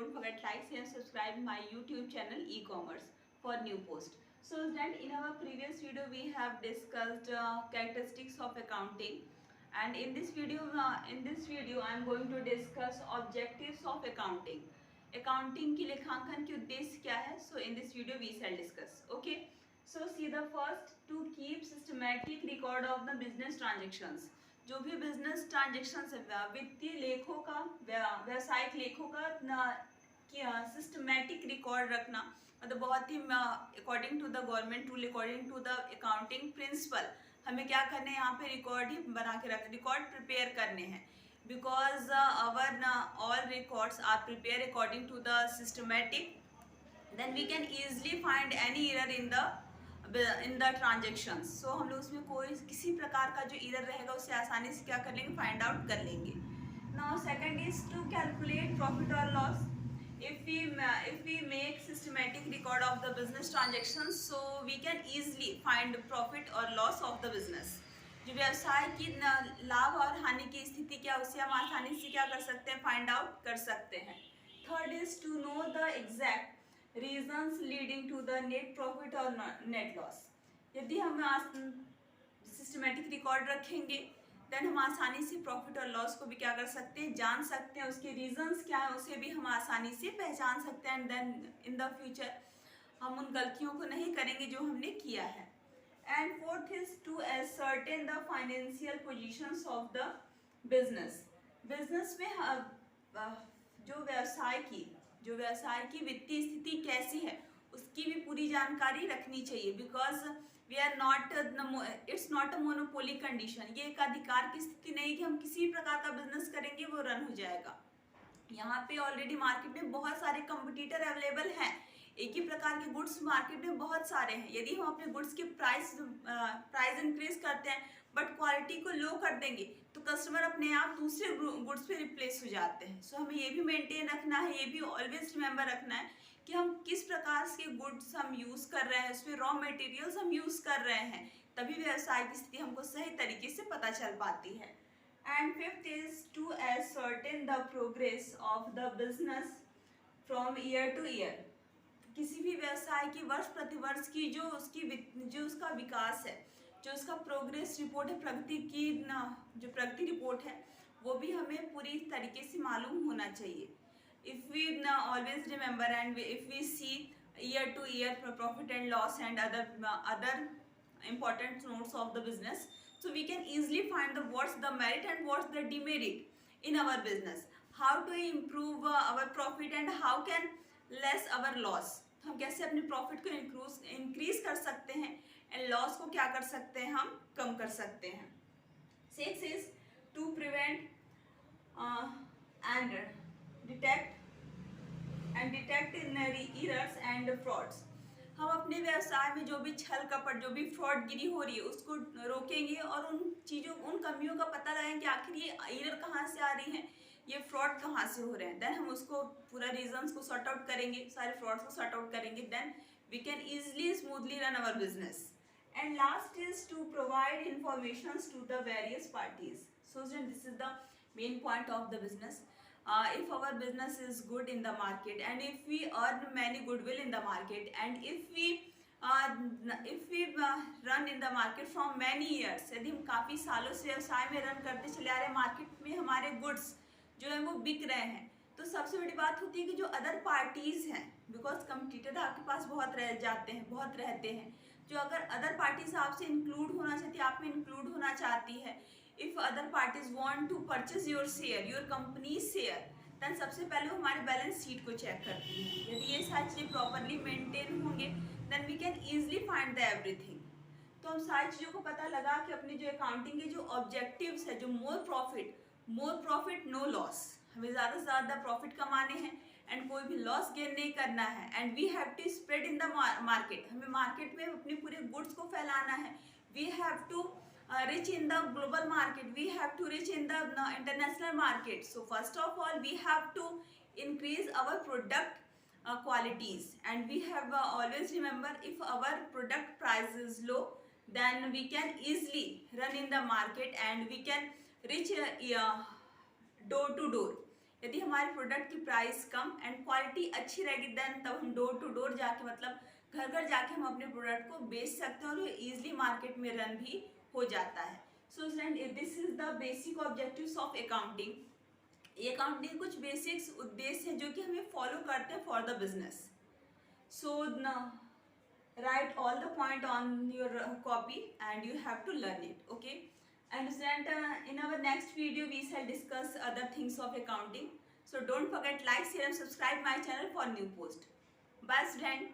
don't forget like, share, subscribe my YouTube channel e-commerce for new post. So then in our previous video we have discussed characteristics of accounting, and in this video I am going to discuss objectives of accounting. Accounting की लेखांकन के उद्देश्य क्या है? So in this video we shall discuss. Okay. So see the first, to keep systematic record of the business transactions. जो भी business transaction है, वित्तीय लेखों का, व्यावसायिक लेखों का सिस्टमेटिक रिकॉर्ड रखना, मतलब बहुत ही according to the government rule, according to the accounting principle, हमें क्या करने हैं यहाँ पे रिकॉर्ड ही बना के रख, रिकॉर्ड प्रिपेयर करने हैं. Because our all records are prepare according to the systematic, then we can easily find any error in the transaction. So हम लोग उसमें कोई किसी प्रकार का जो एरर रहेगा उससे आसानी से क्या कर लेंगे, फाइंड आउट कर लेंगे. Now second is to calculate profit और loss. if we make systematic record of the business transactions, so we can easily find profit or loss of the business. जो व्यवसाय की लाभ और हानि की स्थिति क्या, उसे हम आसानी से क्या कर सकते हैं, फाइंड आउट कर सकते हैं. Third is to know the exact reasons leading to the net profit और नेट लॉस. यदि हम सिस्टमेटिक रिकॉर्ड रखेंगे देन हम आसानी से प्रॉफिट और लॉस को भी क्या कर सकते हैं, जान सकते हैं. उसके रीजंस क्या है उसे भी हम आसानी से पहचान सकते हैं. And then in the future हम उन गलतियों को नहीं करेंगे जो हमने किया है. And fourth is to ascertain the financial positions of the business. Business में जो व्यवसाय की वित्तीय स्थिति कैसी है उसकी भी पूरी जानकारी रखनी चाहिए. Because we are not, it's not a monopoly condition. ये एक अधिकार की स्थिति नहीं कि हम किसी प्रकार का बिजनेस करेंगे वो रन हो जाएगा. यहाँ पे ऑलरेडी मार्केट में बहुत सारे कंपटीटर अवेलेबल हैं. एक ही प्रकार के गुड्स मार्केट में बहुत सारे हैं. यदि हम अपने गुड्स के प्राइस इंक्रीज करते हैं बट क्वालिटी को लो कर देंगे तो कस्टमर अपने आप दूसरे गुड्स पे रिप्लेस हो जाते हैं. सो हमें ये भी मेंटेन रखना है, ये भी ऑलवेज रिमेंबर रखना है कि हम किस प्रकार के गुड्स हम यूज़ कर रहे हैं, उसमें रॉ मटेरियल्स हम यूज़ कर रहे हैं, तभी व्यवसाय की स्थिति हमको सही तरीके से पता चल पाती है. And fifth is to ascertain the progress of the business from year to year. किसी भी व्यवसाय की वर्ष प्रतिवर्ष की जो उसका विकास है, जो उसका प्रोग्रेस रिपोर्ट है, जो प्रगति रिपोर्ट है, वो भी हमें पूरी तरीके से मालूम होना चाहिए. If we always remember and if we see year to year profit and loss and other important notes of the business, so we can easily find what's the merit and what's the demerit in our business, how to improve our profit and how can less our loss. हम कैसे अपने profit को increase कर सकते हैं and loss को क्या कर सकते हैं, हम कम कर सकते हैं. 6 is to prevent and detect errors and frauds. हम अपने व्यवसाय में जो भी छल कपट, जो भी फ्रॉडगिरी हो रही है उसको रोकेंगे और उन कमियों का पता लगाएंगे कि आखिर ये एरर कहाँ से आ रही है, ये फ्रॉड कहाँ से हो रहे हैं. देन हम उसको पूरा रीजंस को सॉर्ट आउट करेंगे, सारे फ्रॉड्स को सॉर्ट आउट करेंगे. Then we can easily smoothly run our business. And last is to provide information to the various parties. So this is the main point of the business. If our business is good in the market and if we earn many goodwill in the market and if we run in the market from many years, यदि हम काफ़ी सालों से व्यवसाय में run करते चले आ रहे हैं, मार्केट में हमारे गुड्स जो है वो बिक रहे हैं, तो सबसे बड़ी बात होती है कि जो अदर पार्टीज़ हैं, बिकॉज कंपटीटर आपके पास बहुत रहते हैं, जो अगर अदर पार्टीज आपसे इंक्लूड होना चाहती है, आप में इंक्लूड होना चाहती है, if other parties want to purchase your share, your company share, then सबसे पहले वो हमारे बैलेंस शीट को चेक करती है. यदि ये सारी चीज़ें प्रॉपरली मेंटेन होंगे then we can easily find the everything. तो हम सारी चीज़ों को पता लगा कि अपनी जो अकाउंटिंग के जो ऑब्जेक्टिव्स है, जो मोर प्रॉफिट नो लॉस, हमें ज़्यादा से ज़्यादा प्रॉफिट कमाने हैं एंड कोई भी लॉस गेन नहीं करना है. And we have to spread in the market, हमें मार्केट में अपने पूरे गुड्स को फैलाना है. We have to reach in the global market, we have to reach in the international market. So first of all we have to increase our product qualities, and we have always remember, if our product price is low then we can easily run in the market and we can reach door to door. यदि हमारे product की price come and quality अच्छी रहेगी then तब हम door to door जाके मतलब घर घर जाके हम अपने प्रोडक्ट को बेच सकते हैं और ये ईजिली मार्केट में रन भी हो जाता है। So student this is the basic objectives of accounting. ये अकाउंटिंग कुछ बेसिक्स उद्देश्य है जो कि हमें फॉलो करते हैं for the business. So write all the point on your copy and you have to learn it, okay? And student in our next video we shall discuss other things of accounting. So don't forget like, share and subscribe my channel for new post. Bye student.